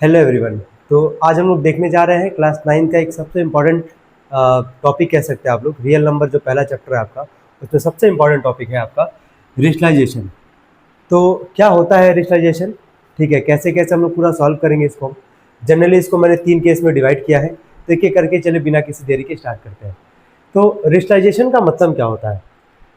Hello everyone. तो आज हम लोग देखने जा रहे हैं क्लास 9 का एक सबसे इम्पॉर्टेंट टॉपिक कह सकते हैं आप लोग। रियल नंबर जो पहला चैप्टर है आपका, उसमें सबसे इम्पॉर्टेंट टॉपिक है आपका रेशनलाइजेशन। तो क्या होता है रेशनलाइजेशन, ठीक है, कैसे कैसे हम लोग पूरा सॉल्व करेंगे इसको। जनरली इसको मैंने 3 केस में डिवाइड किया है, तो एक एक करके चले बिना किसी देरी के स्टार्ट करते हैं। तो रेशनलाइजेशन का मतलब क्या होता है?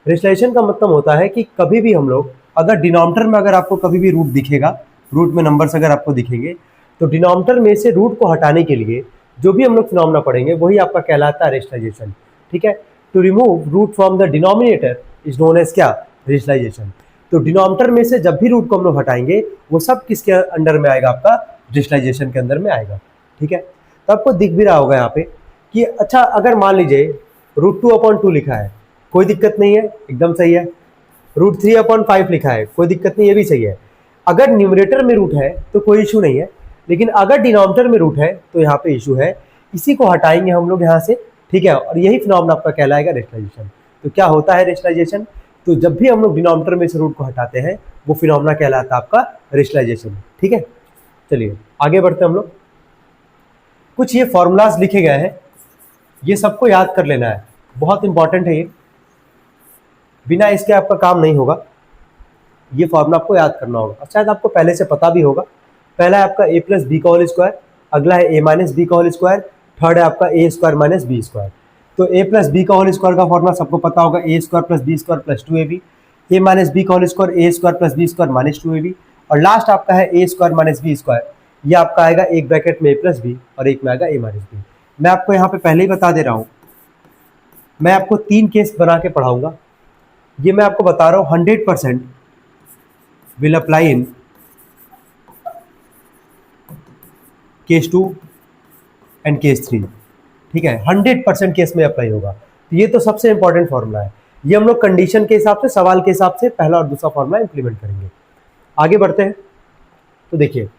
रेशनलाइजेशन का मतलब होता है कि कभी भी हम लोग अगर डिनोमिनेटर में अगर आपको कभी भी रूट दिखेगा, रूट में नंबर्स अगर आपको दिखेंगे, तो डिनोमिनेटर में से रूट को हटाने के लिए जो भी हम लोग फिनोमेना पढ़ेंगे वही आपका कहलाता है रेशनलाइजेशन। ठीक है, to remove root from the denominator is known as क्या? रेशनलाइजेशन। तो डिनोमिनेटर में से जब भी रूट को हम लोग हटाएंगे वो सब किसके अंडर में आएगा? आपका रेशनलाइजेशन के अंदर में आएगा। ठीक है, तो आपको दिख भी रहा होगा यहाँ पे कि अच्छा अगर मान लीजिए √2/2 लिखा है, कोई दिक्कत नहीं है, एकदम सही है। √3/5 लिखा है, कोई दिक्कत नहीं, ये भी सही है। अगर न्यूमरेटर में रूट है तो कोई इशू नहीं है, लेकिन अगर डिनोमिनेटर में रूट है तो यहाँ पे इशू है। इसी को हटाएंगे हम लोग यहाँ से, ठीक है, और यही फिनोमेना आपका कहलाएगा रेशनलाइजेशन। तो क्या होता है रेशनलाइजेशन? तो जब भी हम लोग डिनोमिनेटर में से रूट को हटाते हैं वो फिनोमेना कहलाता है आपका रेशनलाइजेशन। ठीक है, चलिए आगे बढ़ते हैं हम लोग। कुछ ये फॉर्मूलाज लिखे गए हैं, ये सबको याद कर लेना है, बहुत इंपॉर्टेंट है ये, बिना इसके आपका काम नहीं होगा। ये फॉर्मूला आपको याद करना होगा, शायद आपको पहले से पता भी होगा। पहला है आपका a+b², अगला है a-b², थर्ड है आपका a² - b²। तो a+b² का फॉर्मूला सबको पता होगा, a² + b² + 2ab, a-b² a² + b² - 2ab, और लास्ट आपका है a² - b²। ये आपका आएगा एक ब्रैकेट में a+b और एक में आएगा a-b। मैं आपको यहाँ पे पहले ही बता दे रहा हूँ, मैं आपको 3 केस बना के पढ़ाऊंगा। ये मैं आपको बता रहा हूँ 100% will apply in case 2 and case 3। ठीक है, 100% केस में अप्लाई होगा। तो ये तो सबसे इंपॉर्टेंट फॉर्मूला है। ये हम लोग कंडीशन के हिसाब से, सवाल के हिसाब से पहला और दूसरा फॉर्मूला इंप्लीमेंट करेंगे। आगे बढ़ते हैं। तो देखिए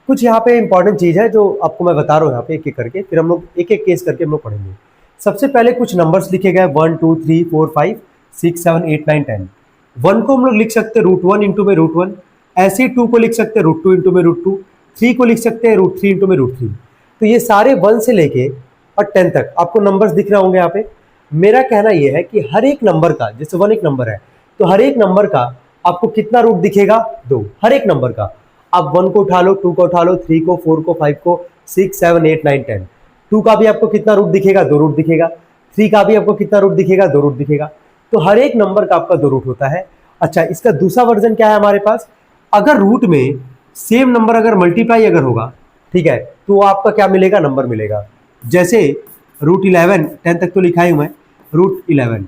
कुछ यहाँ पे इंपॉर्टेंट चीज़ है जो आपको मैं बता रहा हूँ यहाँ पे एक एक करके, फिर हम लोग एक एक केस करके हम लोग पढ़ेंगे। सबसे पहले कुछ नंबर्स लिखे गए 1 2 3 4 5 6 7 8 9 10। 1 को हम लोग लिख सकते हैं √1 इंटू में √1, ऐसे ही 2 को लिख सकते हैं √2 इंटू में √2, 3 को लिख सकते हैं √3 इंटू में √3। तो ये सारे 1 से लेके और 10 तक आपको नंबर्स दिख रहे होंगे यहाँ पे। मेरा कहना ये है कि हर एक नंबर का, जैसे 1 एक नंबर है तो हर एक नंबर का आपको कितना रूट दिखेगा? 2, हर एक नंबर का। आप 1 को उठा लो, 2 को उठा लो, 3 को, 4 को, 5 को, 6 7 8 9 10। 2 का भी आपको कितना रूट दिखेगा? 2 रूट दिखेगा। 3 का भी आपको कितना रूट दिखेगा? 2 रूट दिखेगा। तो हर एक नंबर का आपका 2 रूट होता है। अच्छा, इसका दूसरा वर्जन क्या है हमारे पास? अगर रूट में सेम नंबर अगर मल्टीप्लाई अगर होगा, ठीक है, तो आपका क्या मिलेगा? नंबर मिलेगा। जैसे √11, 10 तक तो लिखा ही हूं मैं, √11,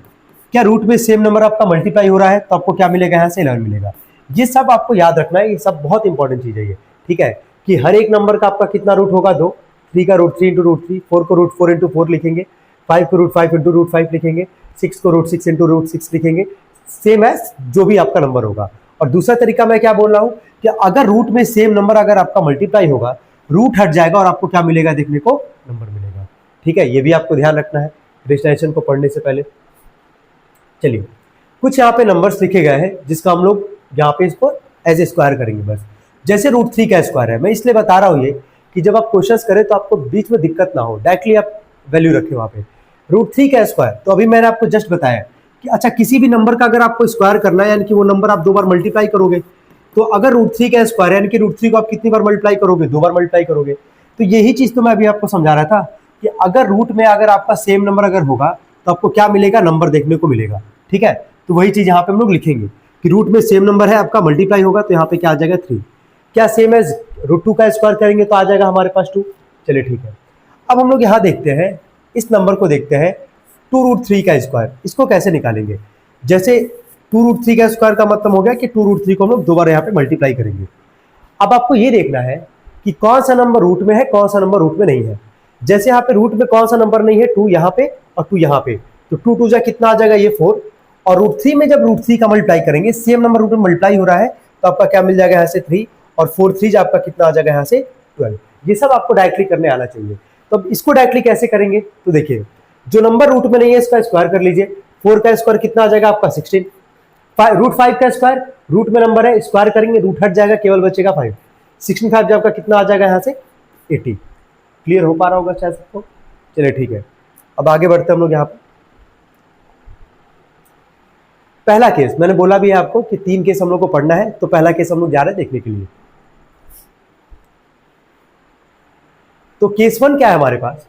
क्या रूट में सेम नंबर आपका मल्टीप्लाई हो रहा है तो आपको क्या मिलेगा? यहाँ से 11 मिलेगा। ये सब आपको याद रखना है, ये सब बहुत इंपॉर्टेंट चीज है ये। ठीक है, कि हर एक नंबर का आपका कितना रूट होगा? 2। 3 का √3 इंटू √3, 4 को √4 इंटू 4 लिखेंगे, 5 को √5 इंटू √5 लिखेंगे, 6 को √6 इंटू √6 लिखेंगे, सेम एज जो भी आपका नंबर होगा। और दूसरा तरीका मैं क्या बोल रहा हूँ कि अगर रूट में सेम नंबर अगर आपका मल्टीप्लाई होगा, रूट हट जाएगा और आपको क्या मिलेगा? देखने को नंबर मिलेगा। ठीक है, ये भी आपको ध्यान रखना है रेशनलाइजेशन को पढ़ने से पहले। चलिए कुछ यहाँ पे नंबर्स लिखे गए हैं जिसका हम लोग यहाँ पे इसको एज ए स्क्वायर करेंगे बस। जैसे √3 का स्क्वायर है, मैं इसलिए बता रहा हूँ ये कि जब आप क्वेश्चंस करें तो आपको बीच में दिक्कत ना हो, डायरेक्टली आप वैल्यू रखें वहाँ पे। √3 का स्क्वायर, तो अभी मैंने आपको जस्ट बताया कि अच्छा किसी भी नंबर का अगर आपको स्क्वायर करना है, यानी कि वो नंबर आप 2 बार मल्टीप्लाई करोगे, तो अगर √3 का स्क्वायर यानी कि √3 को आप कितनी बार मल्टीप्लाई करोगे? 2 बार मल्टीप्लाई करोगे। तो यही चीज तो मैं अभी आपको समझा रहा था कि अगर रूट में अगर आपका सेम नंबर अगर होगा तो आपको क्या मिलेगा? नंबर देखने को मिलेगा। ठीक है, तो वही चीज यहाँ पे हम लोग लिखेंगे कि रूट में सेम नंबर है आपका, मल्टीप्लाई होगा तो यहाँ पे क्या आ जाएगा? 3। क्या सेम एज √2 का स्क्वायर करेंगे तो आ जाएगा हमारे पास 2। चलिए ठीक है, अब हम लोग यहाँ देखते हैं, इस नंबर को देखते हैं 2√3 का स्क्वायर। इसको कैसे निकालेंगे? जैसे 2√3 का स्क्वायर का मतलब हो गया कि 2√3 को हम लोग 2 बार यहाँ पे मल्टीप्लाई करेंगे। अब आपको ये देखना है कि कौन सा नंबर रूट में है, कौन सा नंबर रूट में नहीं है। जैसे यहाँ पे रूट में कौन सा नंबर नहीं है? 2 यहाँ पे और 2 यहाँ पे, तो 2 2 जा कितना आ जाएगा? ये 4। और √3 में जब √3 का मल्टीप्लाई करेंगे, सेम नंबर रूट में मल्टीप्लाई हो रहा है तो आपका क्या मिल जाएगा? यहाँ से 3, और 4 3 आपका कितना आ जाएगा? यहाँ से 12। ये सब आपको डायरेक्टली करने आना चाहिए। तो अब इसको डायरेक्टली कैसे करेंगे? तो देखिए, जो नंबर रूट में नहीं है इसका स्क्वायर कर लीजिए। 4 का स्क्वायर कितना आ जाएगा आपका? 16। √5 का स्क्वायर, रूट में नंबर है, स्क्वायर करेंगे, रूट हट जाएगा, केवल बचेगा 5। 65 जब आपका कितना आ जाएगा यहाँ से 80। क्लियर हो पा रहा होगा शायद सबको। चलिए ठीक है, अब आगे बढ़ते हम लोग यहाँ पर। पहला केस मैंने बोला भी है आपको कि 3 केस हम लोग को पढ़ना है, तो पहला केस हम लोग जा रहे हैं देखने के लिए। तो केस 1 क्या है हमारे पास,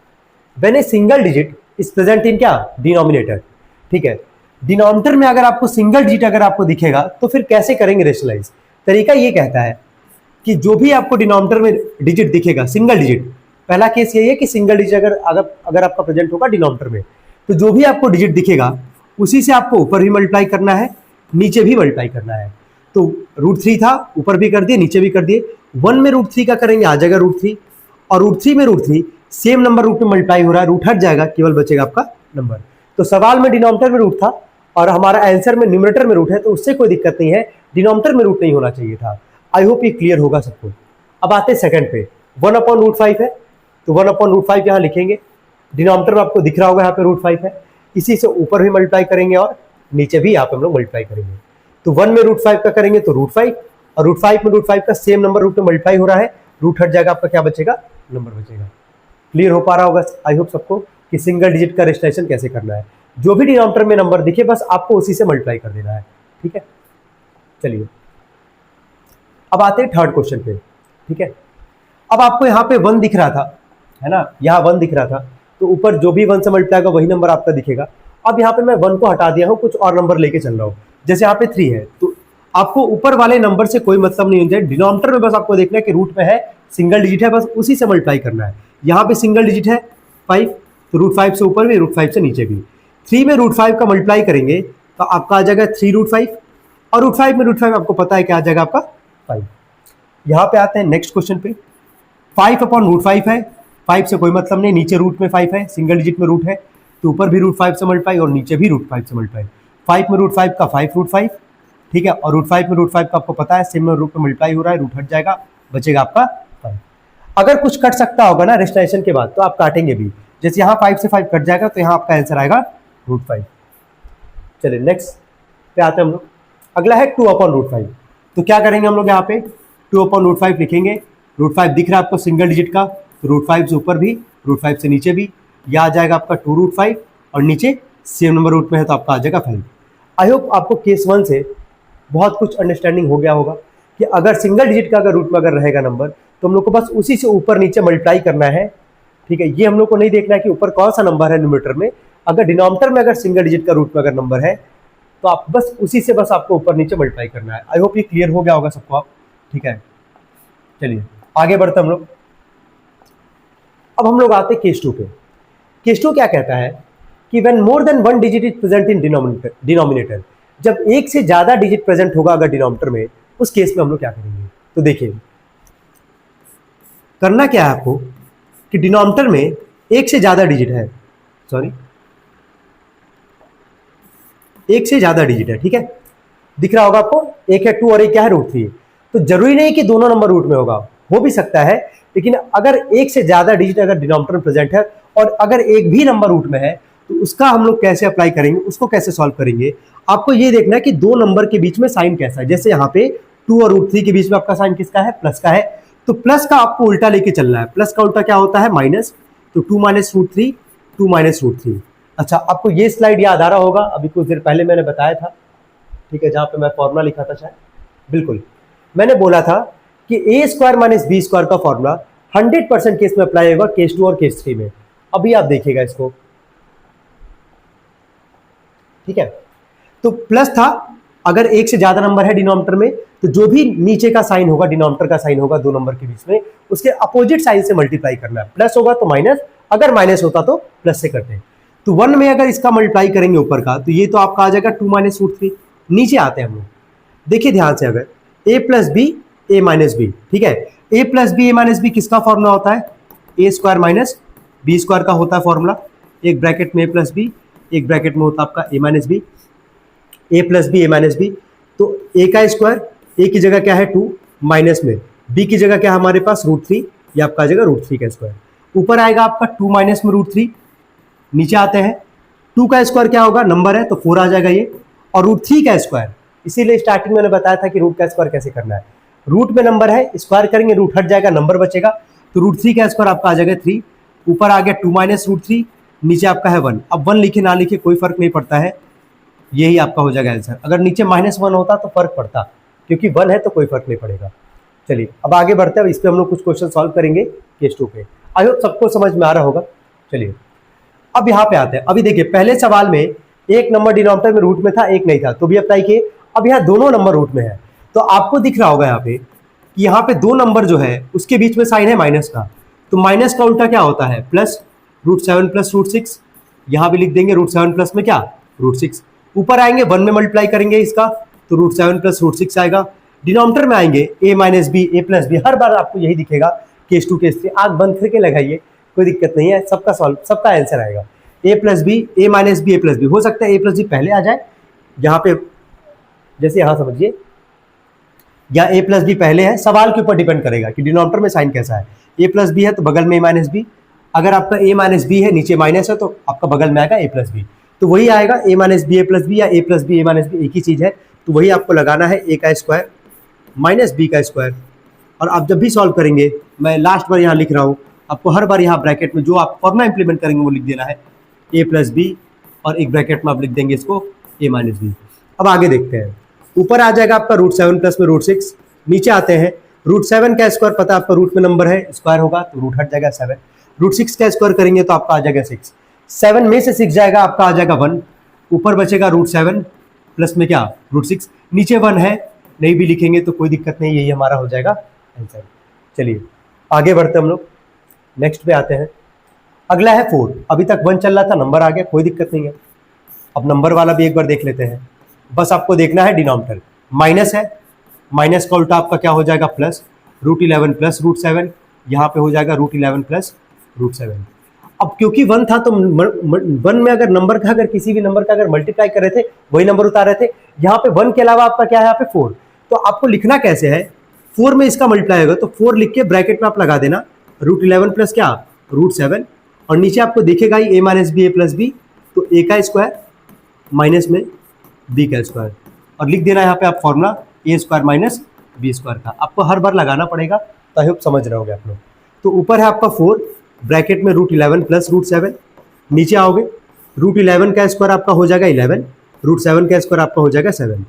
when a single digit is present in क्या डिनोमिनेटर। ठीक है, डिनोमिनेटर में अगर आपको सिंगल डिजिट अगर आपको दिखेगा तो फिर कैसे करेंगे रेशनलाइज। तरीका ये कहता है कि जो भी आपको डिनोमिनेटर में डिजिट दिखेगा सिंगल डिजिट, पहला केस यही है कि सिंगल डिजिट अगर आपका प्रेजेंट होगा डिनोमिनेटर में, तो जो भी आपको डिजिट दिखेगा उसी से आपको ऊपर भी मल्टीप्लाई करना है, नीचे भी मल्टीप्लाई करना है। तो √3 था, ऊपर भी कर दिए नीचे भी कर दिए। 1 में √3 का करेंगे आ जाएगा √3, और √3 में √3 सेम नंबर रूट में मल्टीप्लाई हो रहा है, रूट हट जाएगा, केवल बचेगा आपका नंबर। तो सवाल में डिनोमिनेटर में रूट था और हमारा आंसर में न्यूमरेटर में रूट है, तो उससे कोई दिक्कत नहीं है, डिनोमिनेटर में रूट नहीं होना चाहिए था। आई होप ये क्लियर होगा सबको। अब आते हैं सेकंड पे, 1/√5 है, तो 1/√5 यहाँ लिखेंगे। डिनोमिनेटर में आपको दिख रहा होगा यहाँ पे √5 है, इसी से ऊपर भी मल्टीप्लाई करेंगे और नीचे भी यहाँ पे हम लोग मल्टीप्लाई करेंगे। तो 1 में √5 का करेंगे तो √5, और √5 में √5 का सेम नंबर रूट में मल्टीप्लाई हो रहा है, रूट हट जाएगा, आपका क्या बचेगा नंबर बचेगा। क्लियर हो पा रहा होगा आई होप सबको कि सिंगल डिजिट का रेशनलाइजेशन कैसे करना है। जो भी डिनोमिनेटर में नंबर दिखे बस आपको उसी से मल्टीप्लाई कर देना है। ठीक है, चलिए अब आते हैं थर्ड क्वेश्चन पे। ठीक है, अब आपको यहाँ पे 1 दिख रहा था, है ना, यहाँ 1 दिख रहा था, तो ऊपर जो भी 1 से मल्टीप्लाई होगा वही नंबर आपका दिखेगा। अब यहाँ पे मैं 1 को हटा दिया हूँ, कुछ और नंबर लेके चल रहा हूँ। जैसे यहाँ पे 3 है, तो आपको ऊपर वाले नंबर से कोई मतलब नहीं होता है, डिनोमिनेटर में बस आपको देखना है कि रूट में है, सिंगल डिजिट है, बस उसी से मल्टीप्लाई करना है। यहाँ पे सिंगल डिजिट है 5, तो √5 से ऊपर भी √5 से नीचे भी। 3 में √5 का मल्टीप्लाई करेंगे तो आपका आ जाएगा 3√5, और √5 में √5 आपको पता है क्या आ जाएगा आपका 5। यहाँ पे आते हैं नेक्स्ट क्वेश्चन पे, 5/√5 है, 5 से कोई मतलब नहीं, नीचे रूट में 5 है, सिंगल डिजिट में रूट है, तो ऊपर भी √5 से मल्टीप्लाई और नीचे भी √5 से मल्टीप्लाई। 5 में √5 का 5√5, ठीक है, और √5 में √5 का आपको पता है सेम रूट में मल्टीप्लाई हो रहा है, रूट हट जाएगा, बचेगा आपका 5। अगर कुछ कट सकता होगा ना रेशनलाइजेशन के बाद तो आप काटेंगे भी, जैसे यहाँ 5 से 5 कट जाएगा तो यहाँ आपका आंसर आएगा √5। चलिए नेक्स्ट पे आते हैं हम लोग, अगला है 2/√5। तो क्या करेंगे हम लोग, यहाँ पे 2/√5 लिखेंगे। √5 दिख रहा है आपको सिंगल डिजिट का, तो √5 से ऊपर भी √5 से नीचे भी, यह आ जाएगा आपका 2√5, और नीचे सेम नंबर रूट में है तो आपका आ जाएगा 5। आई होप आपको केस 1 से बहुत कुछ अंडरस्टैंडिंग हो गया होगा कि अगर सिंगल डिजिट का अगर रूट में अगर रहेगा नंबर तो हम लोग को बस उसी से ऊपर नीचे मल्टीप्लाई करना है। ठीक है, ये हम लोग को नहीं देखना है कि ऊपर कौन सा नंबर है न्यूमरेटर में, अगर डिनोमिनेटर में अगर सिंगल डिजिट का रूट में अगर नंबर है तो आप बस उसी से बस आपको ऊपर नीचे मल्टीप्लाई करना है। आई होप ये क्लियर हो गया होगा सबको आप। ठीक है, चलिए आगे बढ़ते हम लोग। अब हम लोग आते हैं केस 2 पे। केस 2 क्या कहता है कि when more than 1 digit is present in denominator, जब एक से ज्यादा डिजिट प्रेजेंट होगा अगर डिनोमिनेटर में, उस केस में हम लोग क्या करेंगे। तो देखिए करना क्या है आपको कि डिनोमिनेटर में एक से ज्यादा डिजिट है, सॉरी एक से ज्यादा डिजिट है, ठीक है, दिख रहा होगा आपको, एक है 2 और एक क्या है √3। तो जरूरी नहीं कि दोनों नंबर रूट में होगा, हो भी सकता है, लेकिन अगर एक से ज्यादा डिजिट अगर डिनोमिनेटर में प्रेजेंट है और अगर एक भी नंबर रूट में है तो उसका हम लोग कैसे अप्लाई करेंगे, उसको कैसे सॉल्व करेंगे। आपको ये देखना है कि दो नंबर के बीच में साइन कैसा है। जैसे यहाँ पे 2 और √3 के बीच में आपका साइन किसका है, प्लस का है, तो प्लस का आपको उल्टा लेके चलना है। प्लस का उल्टा क्या होता है, माइनस, तो 2 - √3 2 - √3। अच्छा, आपको ये स्लाइड याद आ रहा होगा, अभी कुछ देर पहले मैंने बताया था, ठीक है, जहां पे मैं फॉर्मूला लिखा था शायद, बिल्कुल मैंने बोला था कि a² - b² का फॉर्मूला 100% केस में अप्लाई होगा, केस 2 और केस 3 में। अभी आप देखिएगा इसको, ठीक है, तो प्लस था, अगर एक से ज्यादा नंबर है डिनोमिनेटर में तो जो भी नीचे का साइन होगा, डिनोमिनेटर का साइन होगा दो नंबर के बीच में, उसके अपोजिट साइन से मल्टीप्लाई करना है। प्लस होगा तो माइनस, अगर माइनस होता तो प्लस से करते हैं। तो 1 में अगर इसका मल्टीप्लाई करेंगे ऊपर का, तो ये तो आपका आ जाएगा 2 - √3। नीचे आते हैं हम लोग, देखिए ध्यान से, अगर a + b a - b, ठीक है, a + b a - b किसका फॉर्मूला होता है, a² - b² का होता है फॉर्मूला। एक ब्रैकेट में a + b, एक ब्रैकेट में होता है आपका a - b, a + b a - b। तो a का स्क्वायर, a की जगह क्या है 2, माइनस में b की जगह क्या है हमारे पास √3, ये आपका आ जाएगा √3 का स्क्वायर। ऊपर आएगा आपका 2 माइनस में √3, नीचे आते हैं 2 का स्क्वायर क्या होगा, नंबर है तो 4 आ जाएगा ये, और √3 का स्क्वायर, इसीलिए स्टार्टिंग मैंने बताया था कि रूट का स्क्वायर कैसे करना है। रूट में नंबर है, स्क्वायर करेंगे रूट हट जाएगा, नंबर बचेगा, तो रूट 3 का स्क्वायर आपका आ जाएगा 3, ऊपर आ गया 2 माइनस रूट 3, नीचे आपका है 1। अब 1 लिखे ना लिखे कोई फर्क नहीं पड़ता है, यही आपका हो जाएगा आंसर। अगर नीचे -1 होता तो फर्क पड़ता, क्योंकि 1 है तो कोई फर्क नहीं पड़ेगा। चलिए अब आगे बढ़ते हैं, अब इस पर हम लोग कुछ क्वेश्चन सॉल्व करेंगे केस 2 पे। आई होप सबको समझ में आ रहा होगा। चलिए अब यहाँ पे आते हैं। अभी देखिए पहले सवाल में एक नंबर डिनोमिनेटर में रूट में था, एक नहीं था, तो भी अप्लाई किए। अब यहाँ दोनों नंबर रूट में है, तो आपको दिख रहा होगा यहाँ पे कि यहाँ पे 2 नंबर जो है उसके बीच में साइन है माइनस का, तो माइनस का उल्टा क्या होता है प्लस, √7 प्लस √6, यहाँ भी लिख देंगे √7 प्लस में क्या √6। ऊपर आएंगे 1 में मल्टीप्लाई करेंगे इसका, तो √7 प्लस √6 आएगा। डिनोमिनेटर में आएंगे a minus B, a plus B, हर बार आपको यही दिखेगा केस 2 केस 3, आंख बंद करके लगाइए, कोई दिक्कत नहीं है, सबका आंसर आएगा a plus b, a minus B, a plus b. हो सकता है a प्लस बी पहले आ जाए, यहाँ पे जैसे यहाँ समझिए, या a प्लस बी पहले है, सवाल के ऊपर डिपेंड करेगा कि डिनोमिनेटर में साइन कैसा है। a प्लस बी है तो बगल में a माइनस बी, अगर आपका a माइनस बी है नीचे माइनस है तो आपका बगल में आएगा a प्लस बी, तो वही आएगा a minus B, a plus b, या a plus b, a minus b एक ही चीज़ है, तो वही आपको लगाना है a का स्क्वायर माइनस बी का स्क्वायर। और आप जब भी सॉल्व करेंगे, मैं लास्ट बार यहाँ लिख रहा हूँ, आपको हर बार यहाँ ब्रैकेट में जो आप फॉर्मूला इंप्लीमेंट करेंगे वो लिख देना है a प्लस बी, और एक ब्रैकेट में आप लिख देंगे इसको a माइनस बी। अब आगे देखते हैं, ऊपर आ जाएगा आपका √7 प्लस में √6, नीचे आते हैं √7 का स्क्वायर पता आपका रूट में नंबर है, स्क्वायर होगा तो रूट हट जाएगा 7, √6 का स्क्वायर करेंगे तो आपका आ जाएगा 6, 7 में से 6 जाएगा आपका आ जाएगा 1, ऊपर बचेगा √7 प्लस में क्या √6, नीचे 1 है, नहीं भी लिखेंगे तो कोई दिक्कत नहीं, यही हमारा हो जाएगा आंसर। चलिए आगे बढ़ते हम लोग, नेक्स्ट पे आते हैं। अगला है 4, अभी तक 1 चल रहा था, नंबर आ गया, कोई दिक्कत नहीं है। अब नंबर वाला भी एक बार देख लेते हैं, बस आपको देखना है डिनोमिनेटर माइनस है, माइनस का उल्टा आपका क्या हो जाएगा प्लस, √11 प्लस √7, यहाँ पे हो जाएगा √11 प्लस √7। अब क्योंकि 1 था तो 1 में अगर नंबर का, अगर किसी भी नंबर का अगर मल्टीप्लाई कर रहे थे वही नंबर उतार रहे थे, यहाँ पे 1 के अलावा आपका क्या है यहाँ पे 4, तो आपको लिखना कैसे है, 4 में इसका मल्टीप्लाई होगा तो 4 लिख के ब्रैकेट में आप लगा देना √11 प्लस क्या √7, और नीचे आपको दिखेगा ही a minus B, a plus b, तो a का स्क्वायर माइनस में b का स्क्वायर, और लिख देना यहाँ पे आप formula a square minus b square का, आपको हर बार लगाना पड़ेगा, तो आई होप समझ रहे होगे आप लोग। तो ऊपर है आपका 4, ब्रैकेट में √11 प्लस √7, नीचे आओगे √11 का स्क्वायर आपका हो जाएगा 11, √7 का स्क्वायर आपका हो जाएगा 7,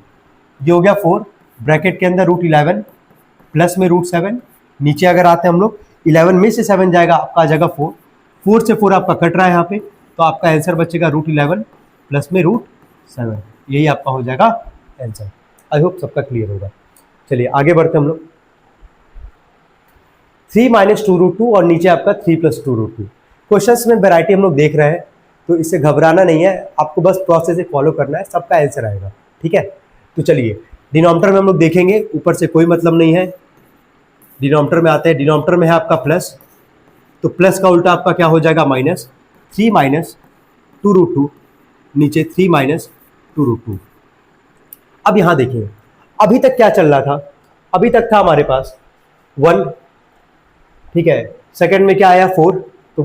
ये हो गया 4, ब्रैकेट के अंदर √11 प्लस में √7, नीचे अगर आते हैं हम लोग 11 में से 7 जाएगा आपका आ जाएगा 4, 4 से 4 आपका कट रहा है यहाँ पे, तो आपका आंसर बचेगा √11 प्लस में √7, यही आपका हो जाएगा आंसर। आई होप सबका क्लियर होगा। चलिए आगे बढ़ते हम लोग, 3 माइनस 2√2 और नीचे आपका 3 प्लस 2√2। क्वेश्चंस में वैरायटी हम लोग देख रहे हैं, तो इससे घबराना नहीं है, आपको बस प्रोसेस से फॉलो करना है, सबका आंसर आएगा, ठीक है। तो चलिए डिनोमिनेटर में हम लोग देखेंगे, ऊपर से कोई मतलब नहीं है, डिनोमिनेटर में आते हैं, डिनोमिनेटर में है आपका प्लस, तो प्लस का उल्टा आपका क्या हो जाएगा माइनस, 3 माइनस 2√2, नीचे 3 माइनस 2√2। अब यहाँ देखिए अभी तक क्या चल रहा था, अभी तक था हमारे पास 1, ठीक है, सेकंड में क्या आया 4, तो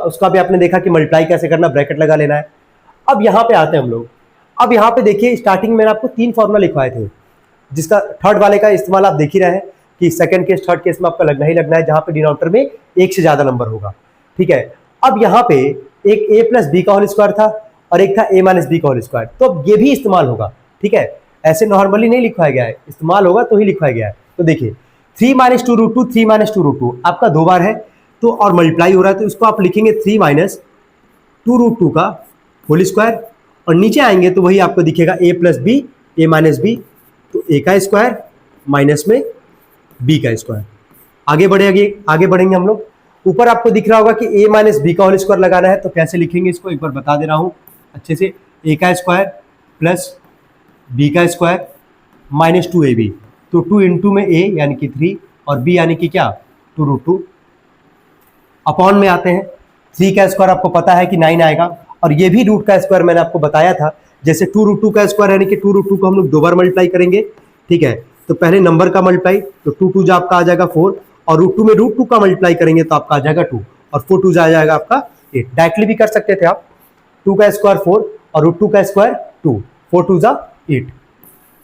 उसका भी आपने देखा कि मल्टीप्लाई कैसे करना, ब्रैकेट लगा लेना है। अब यहाँ पे आते हैं हम लोग, अब यहाँ पे देखिए स्टार्टिंग में आपको 3 फॉर्मूला लिखवाए थे, जिसका थर्ड वाले का इस्तेमाल आप देख ही रहे हैं कि सेकंड केस थर्ड केस में आपका लगना ही लगना है, जहाँ पे डिनोमिनेटर में 1 से ज़्यादा नंबर होगा, ठीक है। अब यहाँ पे एक a प्लस बी का होल स्क्वायर था और एक था a माइनस बी का होल स्क्वायर, तो अब ये भी इस्तेमाल होगा, ठीक है, ऐसे नॉर्मली नहीं लिखवाया गया है, इस्तेमाल होगा तो ही लिखवाया गया है। तो देखिए 3 माइनस 2√2, 3 माइनस 2√2 आपका 2 बार है, तो और मल्टीप्लाई हो रहा है, तो इसको आप लिखेंगे 3 माइनस 2√2 का होल स्क्वायर, और नीचे आएंगे तो वही आपको दिखेगा a plus b, a minus b, तो a का स्क्वायर माइनस में b का स्क्वायर। आगे बढ़ेंगे हम लोग, ऊपर आपको दिख रहा होगा कि a माइनस बी का होल स्क्वायर लगाना है, तो कैसे लिखेंगे इसको एक बार बता दे रहा हूँ अच्छे से, a का स्क्वायर प्लस b का स्क्वायर माइनस 2ab, तो 2 इंटू में a यानी कि 3 और b यानी कि क्या 2√2, अपॉन में आते हैं 3 का स्क्वायर आपको पता है कि 9 आएगा, और ये भी रूट का स्क्वायर मैंने आपको बताया था, जैसे 2√2 का स्क्वायर यानी कि 2√2 को हम लोग 2 बार मल्टीप्लाई करेंगे, ठीक है, तो पहले नंबर का मल्टीप्लाई, तो 2 2 जो आपका आ जाएगा 4, और √2 में √2 का मल्टीप्लाई करेंगे तो आपका आ जाएगा 2, और 4 2 आ जाएगा आपका 8, डायरेक्टली भी कर सकते थे आप, 2 का स्क्वायर 4 और √2 का स्क्वायर 2, 4 2 8,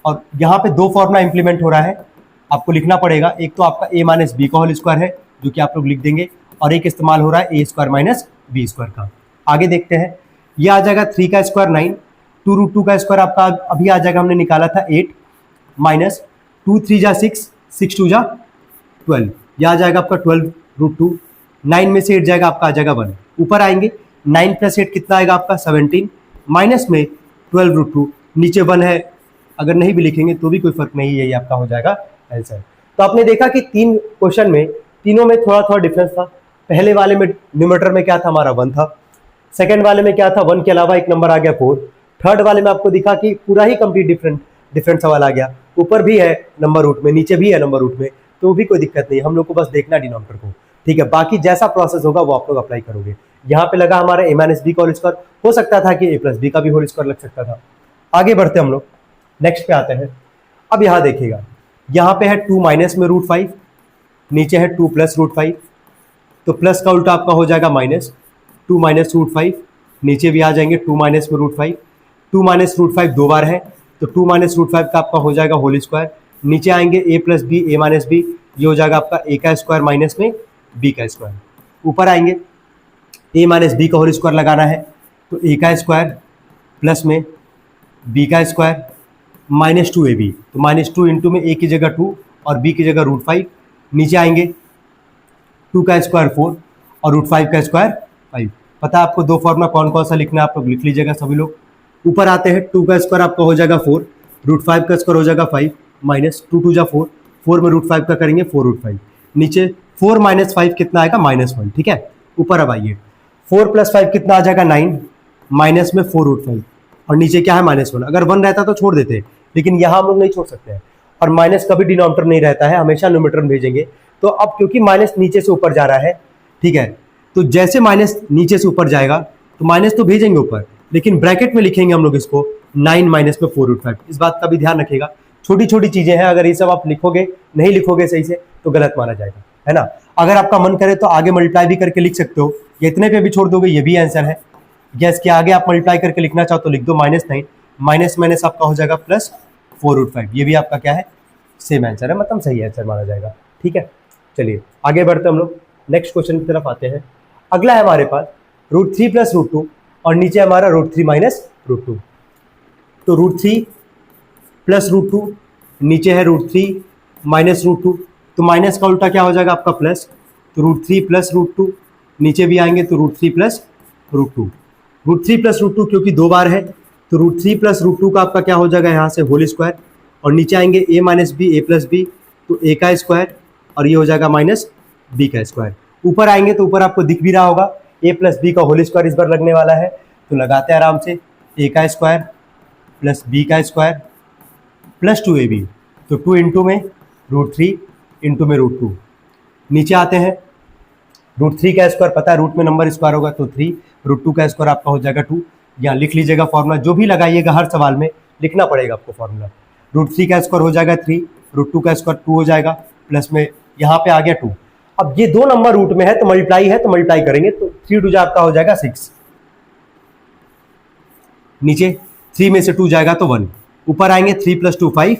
और यहाँ पे 2 फॉर्मूला इंप्लीमेंट हो रहा है, आपको लिखना पड़ेगा, एक तो आपका a माइनस बी का होल स्क्वायर है जो कि आप लोग लिख देंगे, और एक इस्तेमाल हो रहा है ए स्क्वायर माइनस बी स्क्वायर का। आगे देखते हैं, ये आ जाएगा 3 का स्क्वायर 9, 2√2 का स्क्वायर आपका अभी आ जाएगा, हमने निकाला था 8 माइनस 2 3 जा 6, 6 2 जा 12, यह आ जाएगा आपका 12√2, 9 में से 8 जाएगा आपका आ जाएगा 1, ऊपर आएंगे 9 प्लस 8 कितना आएगा आपका 17, माइनस में 12√2, नीचे 1 है, अगर नहीं भी लिखेंगे तो भी कोई फर्क नहीं, यही आपका हो जाएगा आंसर। तो आपने देखा कि 3 क्वेश्चन में तीनों में थोड़ा थोड़ा डिफरेंस था। पहले वाले में न्यूमरेटर में क्या था, हमारा 1 था, सेकंड वाले में क्या था, 1 के अलावा एक नंबर आ गया 4, थर्ड वाले में आपको दिखा कि पूरा ही कंप्लीट डिफरेंट सवाल आ गया, ऊपर भी है नंबर रूट में, नीचे भी है नंबर रूट में, तो भी कोई दिक्कत नहीं, हम लोग को बस देखना डिनोमिनेटर को, ठीक है। बाकी जैसा प्रोसेस होगा वो आप लोग अप्लाई करोगे। यहाँ पे लगा हमारा a माइनस बी का होल स्क्वायर, हो सकता था कि a प्लस बी का भी होल स्क्वायर लग सकता था। आगे बढ़ते हम लोग नेक्स्ट पे आते हैं। अब यहाँ देखिएगा, यहाँ पे है 2 माइनस में √5, नीचे है 2 प्लस √5, तो प्लस का उल्टा आपका हो जाएगा माइनस, 2 माइनस √5, नीचे भी आ जाएंगे 2 माइनस में √5, 2 माइनस √5 दो बार है, तो 2 माइनस √5 का आपका हो जाएगा होल स्क्वायर, नीचे आएंगे a plus b, a minus b, ये हो जाएगा आपका a का स्क्वायर माइनस में b का स्क्वायर, ऊपर आएंगे a माइनस बी का होल स्क्वायर लगाना है, तो a का स्क्वायर प्लस में b का स्क्वायर माइनस 2ab, तो माइनस 2 इंटू में a की जगह 2 और b की जगह √5, नीचे आएंगे 2 का स्क्वायर 4 और √5 का स्क्वायर 5। पता है आपको दो फॉर्मूला कौन कौन सा लिखना है, आप लोग लिख लीजिएगा सभी लोग। ऊपर आते हैं, 2 का स्क्वायर आपका हो जाएगा 4, √5 का स्क्वायर हो जाएगा 5, माइनस 2 2 जा 4, 4 में √5 का करेंगे 4√5, नीचे 4 माइनस 5 कितना आएगा -1, ठीक है। ऊपर अब आइए, 4 प्लस 5 कितना आ जाएगा 9, माइनस में 4√5, और नीचे क्या है -1, अगर 1 रहता तो छोड़ देते, लेकिन यहाँ हम लोग नहीं छोड़ सकते हैं, और माइनस कभी डिनोमिनेटर नहीं रहता है, हमेशा न्यूमरेटर में भेजेंगे। तो अब क्योंकि माइनस नीचे से ऊपर जा रहा है, ठीक है, तो जैसे माइनस नीचे से ऊपर जाएगा तो माइनस तो भेजेंगे ऊपर, लेकिन ब्रैकेट में लिखेंगे हम लोग इसको 9 माइनस में 4√5। इस बात का भी ध्यान रखिएगा, छोटी छोटी चीजें हैं, अगर ये सब आप लिखोगे नहीं लिखोगे सही से तो गलत माना जाएगा, है ना। अगर आपका मन करे तो आगे मल्टीप्लाई भी करके लिख सकते हो, या इतने पे भी छोड़ दोगे, ये भी आंसर है। या इसके आगे आप मल्टीप्लाई करके लिखना चाहो तो लिख दो -9, माइनस माइनस आपका हो जाएगा प्लस 4√5, ये भी आपका क्या है, सेम आंसर है, मतलब सही आंसर माना जाएगा, ठीक है। चलिए आगे बढ़ते हम लोग नेक्स्ट क्वेश्चन की तरफ आते हैं। अगला है हमारे पास √3 प्लस √2 और नीचे हमारा √3 माइनस √2, तो √3 प्लस √2, नीचे है √3 माइनस √2, तो माइनस का उल्टा क्या हो जाएगा आपका प्लस, तो √3 प्लस √2, नीचे भी आएंगे तो √3 प्लस √2, √3 प्लस √2 क्योंकि दो बार है, तो √3 प्लस √2 का आपका क्या हो जाएगा यहाँ से होल स्क्वायर, और नीचे आएंगे a minus B, a plus b, तो a का स्क्वायर, और ये हो जाएगा माइनस b का स्क्वायर। ऊपर आएंगे तो ऊपर आपको दिख भी रहा होगा a प्लस बी का होल स्क्वायर इस बार लगने वाला है, तो लगाते हैं आराम से, a का स्क्वायर प्लस b का स्क्वायर प्लस 2ab, तो 2 इंटू में √3 इंटू में √2, नीचे आते हैं √3 का स्क्वायर, पता है रूट में नंबर स्क्वायर होगा तो 3, √2 का स्क्वायर आपका हो जाएगा 2, यहाँ लिख लीजिएगा फॉर्मूला, जो भी लगाइएगा हर सवाल में लिखना पड़ेगा आपको फॉर्मूला। √3 का स्क्वायर हो जाएगा 3, √2 का स्क्वायर 2 हो जाएगा, प्लस में यहाँ पे आ गया 2। अब ये दो नंबर रूट में है तो मल्टीप्लाई है, तो मल्टीप्लाई करेंगे, तो 3 2 आपका हो जाएगा 6, नीचे 3 में से 2 जाएगा तो 1, ऊपर आएंगे 3 प्लस 2 5,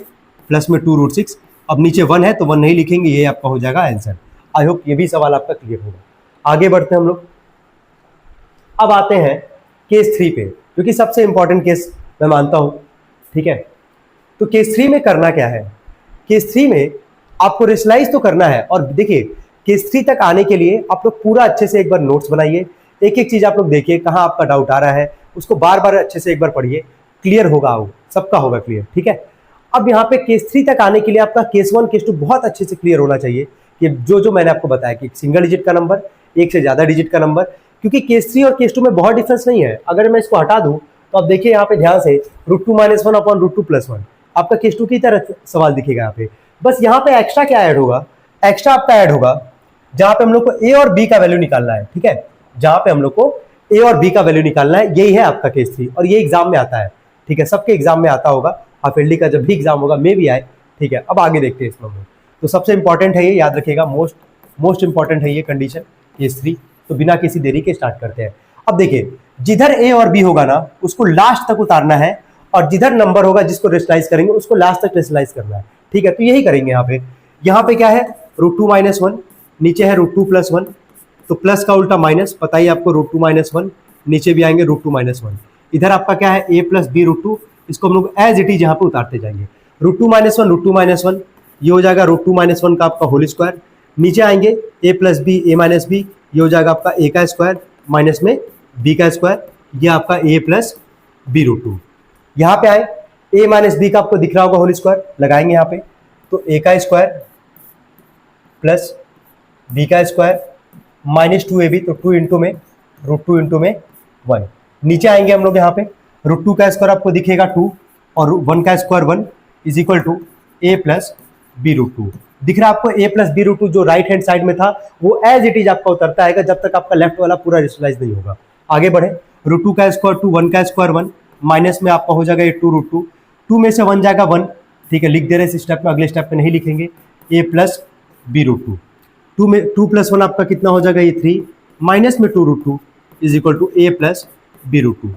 प्लस में 2√6, अब नीचे 1 है तो 1 नहीं लिखेंगे, ये आपका हो जाएगा आंसर। आई होप ये भी सवाल आपका क्लियर होगा। आगे बढ़ते हैं हम लोग, अब आते हैं केस 3 पे, जो कि सबसे इंपॉर्टेंट केस मैं मानता हूं, ठीक है। तो केस 3 में करना क्या है, केस 3 में आपको रेशनलाइज तो करना है, और देखिए केस 3 तक आने के लिए आप लोग पूरा अच्छे से एक बार नोट्स बनाइए, एक एक चीज आप लोग देखिए कहाँ आपका डाउट आ रहा है, उसको बार बार अच्छे से एक बार पढ़िए, क्लियर होगा, वो सबका होगा क्लियर, ठीक है। अब यहाँ पे केस 3 तक आने के लिए आपका केस 1 केस 2 बहुत अच्छे से क्लियर होना चाहिए, कि जो मैंने आपको बताया कि सिंगल डिजिट का नंबर, एक से ज्यादा डिजिट का नंबर, क्योंकि केस 3 और केस 2 में बहुत डिफरेंस नहीं है। अगर मैं इसको हटा दूं तो आप देखिए यहाँ पे ध्यान से √2 - 1 अपॉन √2 + 1 आपका केस 2 की तरह सवाल दिखेगा यहाँ पे। बस यहाँ पे एक्स्ट्रा क्या ऐड होगा, एक्स्ट्रा आपका ऐड होगा जहां पे हम लोग को ए और बी का वैल्यू निकालना है, ठीक है, जहां पे हम लोग को ए और बी का वैल्यू निकालना है, यही है आपका केस 3, और ये एग्जाम में आता है, ठीक है, सबके एग्जाम में आता होगा, हाफ ईयरली का जब भी एग्जाम होगा मे भी आए, ठीक है। अब आगे देखते हैं इसमें, तो सबसे इंपॉर्टेंट है ये, याद रखिएगा, मोस्ट इंपॉर्टेंट है ये कंडीशन केस 3। तो बिना किसी देरी के स्टार्ट करते हैं। अब देखिए, जिधर ए और बी होगा ना उसको लास्ट तक उतारना है, और जिधर नंबर होगा जिसको रेशनलाइज करेंगे उसको लास्ट तक रेशनलाइज करना है, ठीक है। तो यही करेंगे यहाँ पे, यहाँ पे क्या है, √2 - 1, नीचे है √2 + 1, तो प्लस का उल्टा माइनस, पता ही आपको √2 - 1, नीचे भी आएंगे √2 - 1। इधर आपका क्या है a + b√2, इसको हम लोग एज इट इज यहाँ पे उतारते जाएंगे। √2 - 1 √2 - 1, ये हो जाएगा √2 - 1 का आपका होल स्क्वायर, नीचे आएंगे a + b a - b, ये हो जाएगा आपका a का स्क्वायर माइनस में b का स्क्वायर, ये आपका a + b√2। यहाँ पे आए a - b का आपको दिख रहा होगा होल स्क्वायर, लगाएंगे यहाँ पे, तो a का स्क्वायर प्लस b का स्क्वायर माइनस 2ab, तो 2 इंटू में √2 में 1। नीचे आएंगे हम लोग यहाँ पे, √2 का स्क्वायर आपको दिखेगा 2 और 1 का square 1 is equal to a + b√2। दिख रहा है आपको a + b√2 जो राइट हैंड साइड में था वो एज इट इज आपका उतरता आएगा जब तक आपका लेफ्ट वाला पूरा रेशनलाइज नहीं होगा। आगे बढ़े, √2 का स्क्वायर 2, 1 का स्क्वायर 1, माइनस में आपका हो जाएगा ये 2√2, 2 में से 1 जाएगा 1, ठीक है, लिख दे रहे हैं इस स्टेप में, अगले स्टेप में नहीं लिखेंगे, a + b√2, 2 में 2 + 1 आपका कितना हो जाएगा ये 3, माइनस में 2√2 is equal to a + b√2।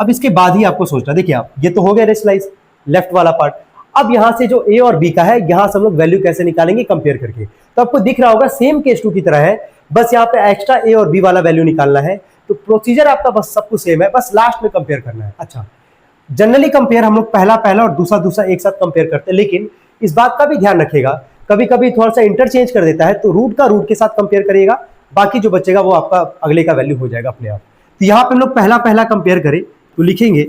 अब इसके बाद ही आपको सोचना, देखिए आप ये तो हो गया रेशनलाइज लेफ्ट वाला पार्ट, अब यहां से जो a और b का है यहां से हम लोग वैल्यू कैसे निकालेंगे कंपेयर करके, तो आपको दिख रहा होगा सेम केस 2 की तरह है, बस यहाँ पे एक्स्ट्रा a और b वाला वैल्यू निकालना है, तो प्रोसीजर आपका बस सब कुछ सेम है, बस लास्ट में कंपेयर करना है। अच्छा, जनरली कंपेयर हम लोग पहला पहला और दूसरा दूसरा एक साथ कंपेयर करते हैं, लेकिन इस बात का भी ध्यान रखिएगा कभी कभी थोड़ा सा इंटरचेंज कर देता है, तो रूट का रूट के साथ कंपेयर करिएगा, बाकी जो बचेगा वो आपका अगले का वैल्यू हो जाएगा अपने आप। तो यहाँ पे हम लोग पहला पहला कंपेयर करें तो लिखेंगे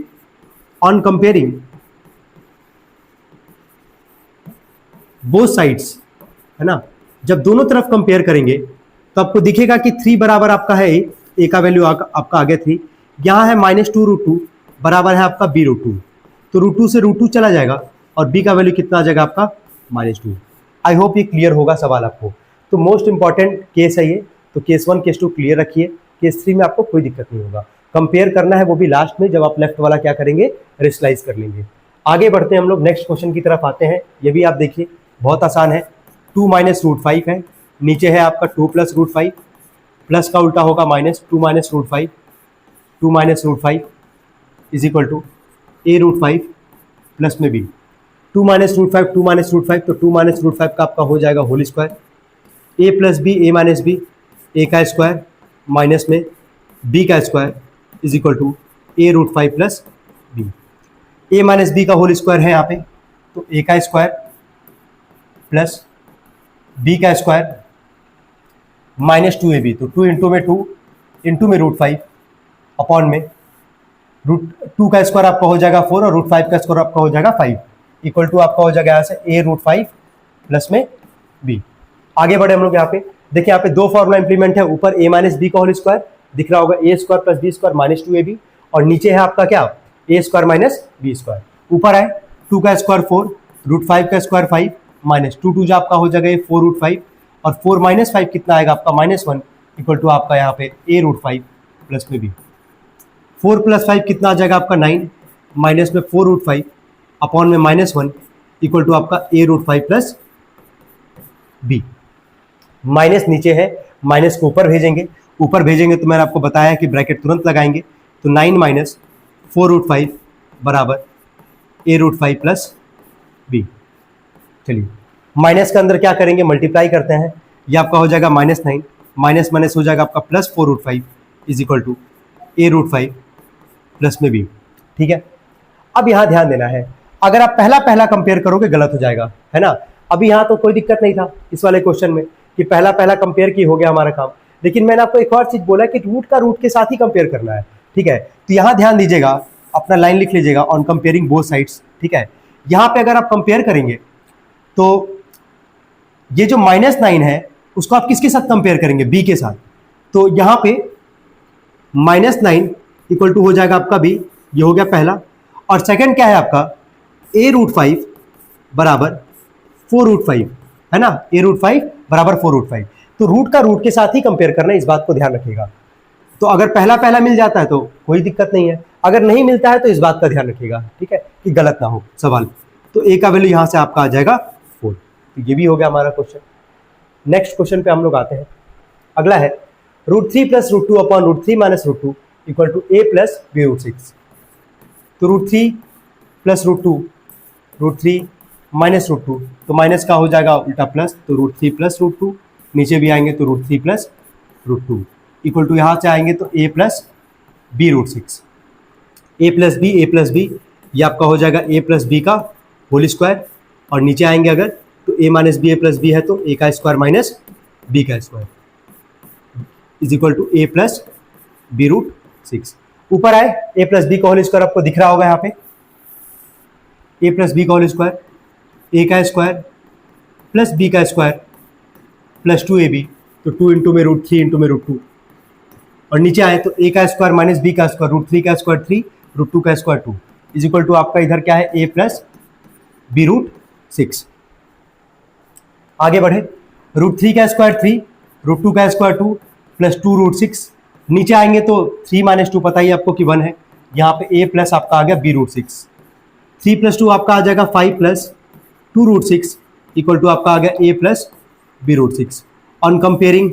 ऑन कंपेयरिंग बोथ साइड्स, है ना, जब दोनों तरफ कंपेयर करेंगे तो आपको दिखेगा कि 3 बराबर आपका है a का वैल्यू आपका आ गया 3, यहाँ है -2√2 बराबर है आपका b√2, तो √2 से √2 चला जाएगा और b का वैल्यू कितना आ जाएगा आपका -2। आई होप ये क्लियर होगा सवाल आपको। तो मोस्ट इंपॉर्टेंट केस है ये, तो केस 1 केस 2 क्लियर रखिए, केस 3 में आपको कोई दिक्कत नहीं होगा, कंपेयर करना है वो भी लास्ट में जब आप लेफ्ट वाला क्या करेंगे रेशनलाइज कर लेंगे। आगे बढ़ते हैं हम लोग, नेक्स्ट क्वेश्चन की तरफ आते हैं, ये भी आप देखिए बहुत आसान है, 2 - √5 है, नीचे है आपका 2 + √5, प्लस का उल्टा होगा -2 - √5, 2 - √5 is equal to a√5 plus में b, 2 - √5 2 - √5, तो 2 - √5 का आपका हो जाएगा whole square, a + b a - b, a का स्क्वायर माइनस में b का square is equal to a√5 plus b, a - b का होल स्क्वायर है यहाँ पे, तो a का स्क्वायर प्लस b का स्क्वायर -2ab, तो 2 इंटू में 2 इंटू में √5 अपॉन में √2 का स्क्वायर आपका हो जाएगा 4 और √5 का स्क्वायर आपका हो जाएगा 5 इक्वल टू आपका हो जाएगा यहाँ से a√5 प्लस में b। आगे बढ़े हम लोग यहाँ पे, देखिए यहाँ पे दो फॉर्मूला इंप्लीमेंट है, ऊपर a - b का होल स्क्वायर दिख रहा होगा a² + b² -2ab, और नीचे है आपका क्या a² - b², ऊपर है 2 का स्क्वायर 4, √5 का स्क्वायर 5 माइनस 2 जो आपका हो जाएगा ये 4√5 और 4 - 5 कितना आएगा आपका -1 इक्वल टू आपका यहाँ पे a√5 प्लस में b, 4 + 5 कितना आ जाएगा आपका 9 माइनस में 4√5 अपॉन में -1 इक्वल टू आपका a√5 प्लस b। माइनस नीचे है, माइनस को ऊपर भेजेंगे तो मैंने आपको बताया कि ब्रैकेट तुरंत लगाएंगे, तो 9 - 4√5 बराबर a√5 प्लस b। चलिए माइनस के अंदर क्या करेंगे, मल्टीप्लाई करते हैं, ये आपका हो जाएगा -9 माइनस माइनस हो जाएगा आपका plus 4√5 is equal to a√5 plus में b। ठीक है, अब यहाँ ध्यान देना है, अगर आप पहला पहला कंपेयर करोगे गलत हो जाएगा, है ना। अभी यहाँ तो कोई दिक्कत नहीं था इस वाले क्वेश्चन में कि पहला पहला कंपेयर की हो गया हमारा काम, लेकिन मैंने आपको एक और चीज बोला कि रूट का रूट के साथ ही कंपेयर करना है, ठीक है। तो यहाँ ध्यान दीजिएगा, अपना लाइन लिख लीजिएगा ऑन कंपेयरिंग बोथ साइड्स, ठीक है। यहाँ पे अगर आप कंपेयर करेंगे तो ये जो -9 है उसको आप किसके साथ कंपेयर करेंगे, b के साथ, तो यहाँ पे -9 इक्वल टू हो जाएगा आपका b, ये हो गया पहला, और सेकंड क्या है आपका a√5 बराबर 4√5, है ना, a√5 बराबर 4√5, तो रूट का रूट के साथ ही कंपेयर करना है, इस बात को ध्यान रखिएगा। तो अगर पहला पहला मिल जाता है तो कोई दिक्कत नहीं है, अगर नहीं मिलता है तो इस बात का ध्यान रखिएगा, ठीक है, कि गलत ना हो सवाल। तो a का वैल्यू यहाँ से आपका आ जाएगा 4, तो ये भी हो गया हमारा क्वेश्चन। नेक्स्ट क्वेश्चन पे हम लोग आते हैं, अगला है √3 + √2 upon √3 - √2 equal to a + b√6। तो √3 + √2 √3 माइनस रूट टू, तो माइनस का हो जाएगा उल्टा प्लस, तो root three plus root two, नीचे भी आएंगे तो root three plus root two equal to यहाँ से आएंगे तो A plus B root six, A plus B ये आपका हो जाएगा ए प्लस बी का होल स्क्वायर, और नीचे आएंगे अगर तो A minus B A plus B है तो ए का स्क्वायर माइनस बी का square is equal to A plus B root six. ऊपर आए ए प्लस बी का होल स्क्वायर आपको दिख रहा होगा यहाँ पे, ए प्लस बी का होल स्क्वायर, ए का स्क्वायर प्लस बी का square plus two A B, तो टू इंटू में रूट थ्री इंटू में रूट टू, और नीचे आए तो ए का स्क्वायर माइनस बी का स्क्वायर रूट थ्री का स्क्वायर थ्री रूट टू का square two is equal to आपका इधर क्या है A plus B root six. आगे बढ़े, रूट थ्री का स्क्वायर थ्री रूट टू का square two plus two root six, नीचे आएंगे तो थ्री माइनस टू पता ही आपको कि वन है, यहाँ पे ए प्लस आपका आ गया B root six, three plus two आपका आ जाएगा five plus two root six equal to आपका आ गया A plus B root six. On comparing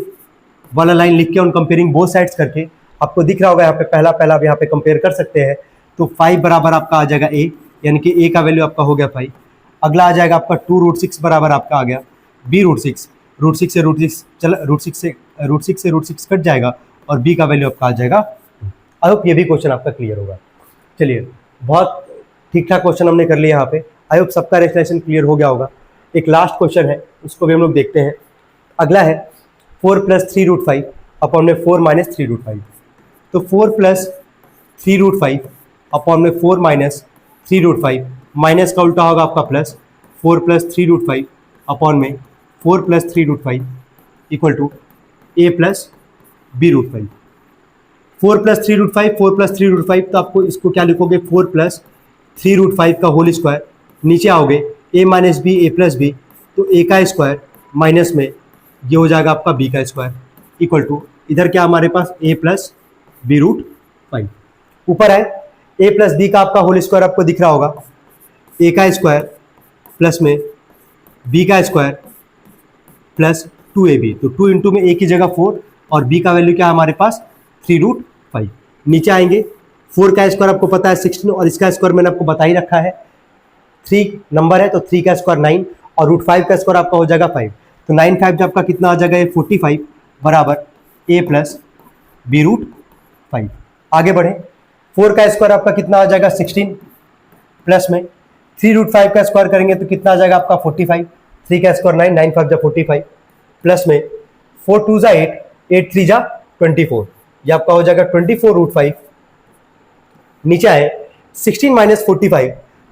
वाला लाइन लिख के ऑन कंपेयरिंग बोथ साइड्स करके आपको दिख रहा होगा यहाँ पे पहला आप यहाँ पे कंपेयर कर सकते हैं, तो फाइव बराबर आपका आ जाएगा ए, यानी कि ए का वैल्यू आपका हो गया फाइव। अगला आ जाएगा आपका टू रूट सिक्स बराबर आपका आ गया B root six, root six से रूट सिक्स कट जाएगा और बी का वैल्यू आपका आ जाएगा। आई होप ये भी क्वेश्चन आपका क्लियर होगा। चलिए, बहुत ठीक ठाक क्वेश्चन हमने कर लिया यहाँ पे, आई होप सबका रेशनलाइजेशन क्लियर हो गया होगा। एक लास्ट क्वेश्चन है, उसको भी हम लोग देखते हैं। अगला है four plus three root five upon में four minus three root five, तो four plus three root five upon में four minus three root five, minus का उल्टा होगा आपका plus, four plus three root five upon में four plus three root five equal to A plus B root five. Four plus three root five, four plus three root five, तो आपको इसको क्या लिखोगे four plus three root five का whole square, नीचे आओगे ए minus B A plus b, तो A का स्क्वायर माइनस में ये हो जाएगा आपका बी का स्क्वायर इक्वल टू इधर क्या हमारे पास ए प्लस बी रूट फाइव। ऊपर है ए प्लस बी का आपका होल स्क्वायर आपको दिख रहा होगा, ए का स्क्वायर प्लस में बी का square plus two A B, तो टू इंटू में ए की जगह फोर और बी का वैल्यू क्या है हमारे पास थ्री रूट फाइव। नीचे आएंगे फोर का स्क्वायर आपको पता है 16 और इसका स्क्वायर मैंने आपको बता ही रखा है, थ्री नंबर है तो थ्री का स्क्वायर नाइन और रूट फाइव का स्क्वायर आपका हो जाएगा फाइव, तो नाइन फाइव जब आपका कितना आ जाएगा ये 45 बराबर ए प्लस बी रूट फाइव। आगे बढ़े, फोर का स्क्वायर आपका कितना आ जाएगा 16 प्लस में थ्री रूट फाइव का स्क्वायर करेंगे तो कितना आ जाएगा आपका 45, थ्री का स्क्वायर नाइन, नाइन फाइव जा 45 प्लस में फोर टू जा एट, एट थ्री जा 24, ये आपका हो जाएगा 24 रूट फाइव। नीचे आए 16 माइनस 45,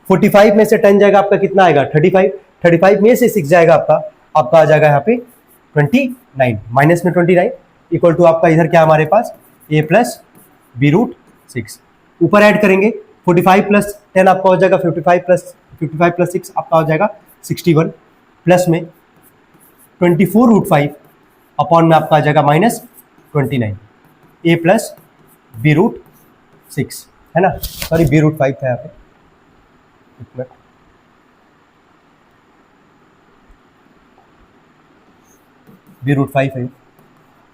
45 में से 10 जाएगा आपका कितना आएगा 35, 35 में से 6 जाएगा आपका आ जाएगा यहाँ पे 29, माइनस में 29 इक्वल टू आपका इधर क्या हमारे पास ए प्लस बी रूट सिक्स। ऊपर ऐड करेंगे 45 प्लस 10 आपका हो जाएगा 55 प्लस 6 आपका हो जाएगा 61 प्लस में 24 रूट फाइव अपॉन में आपका आ जाएगा माइनस 29 ए प्लस बी रूट सिक्स, है ना, सॉरी बी रूट फाइव था यहाँ पे, बी रूट फाइव है।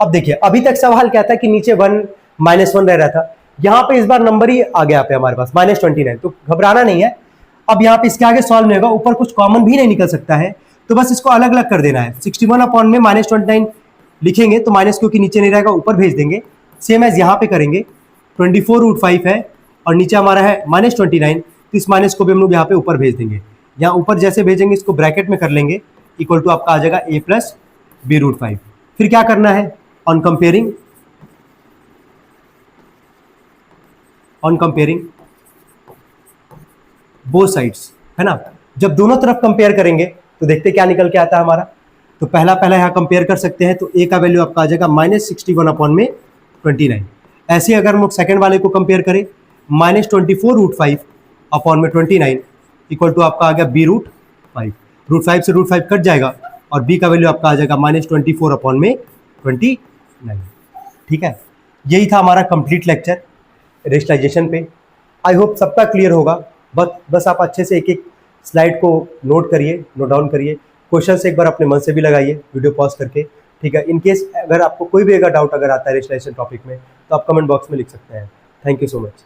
अब देखिए अभी तक सवाल क्या था कि नीचे वन माइनस वन रह रहा था, यहाँ पे इस बार नंबर ही आ गया पे हमारे पास माइनस 29, तो घबराना नहीं है। अब यहाँ पे इसके आगे सॉल्व नहीं होगा, ऊपर कुछ कॉमन भी नहीं निकल सकता है, तो बस इसको अलग अलग कर देना है। 61 अपॉन में माइनस 29 लिखेंगे तो माइनस क्योंकि नीचे नहीं रहेगा ऊपर भेज देंगे, सेम एज यहाँ पे करेंगे 24 रूट फाइव है और नीचे हमारा है माइनस 29, तो इस माइनस को भी हम लोग यहाँ पे ऊपर भेज देंगे। यहाँ ऊपर जैसे भेजेंगे इसको ब्रैकेट में कर लेंगे इक्वल टू आपका आ जाएगा A plus B root five. फिर क्या करना है ऑन कंपेयरिंग बोथ साइड्स, है ना। जब दोनों तरफ कंपेयर करेंगे तो देखते क्या निकल के आता है हमारा। तो पहला यहाँ कंपेयर कर सकते हैं, तो ए का वैल्यू आपका आ जाएगा माइनस 61 अपॉन में 29। ऐसे अगर हम लोग सेकेंड वाले को कंपेयर करें माइनस 24 रूट फाइव अपॉन में 29 इक्वल टू आपका आ गया B root five. Root five से रूट फाइव कट जाएगा और बी का वैल्यू आपका आ जाएगा माइनस 24 अपॉन में 29। ठीक है, यही था हमारा कंप्लीट लेक्चर रेशनलाइजेशन पे। आई होप सबका क्लियर होगा। बस आप अच्छे से एक एक स्लाइड को नोट डाउन करिए, क्वेश्चन से एक बार अपने मन से भी लगाइए वीडियो पॉज करके। ठीक है, इन केस अगर आपको कोई भी डाउट अगर आता है रेशनलाइजेशन टॉपिक में तो आप कमेंट बॉक्स में लिख सकते हैं। Thank you so much.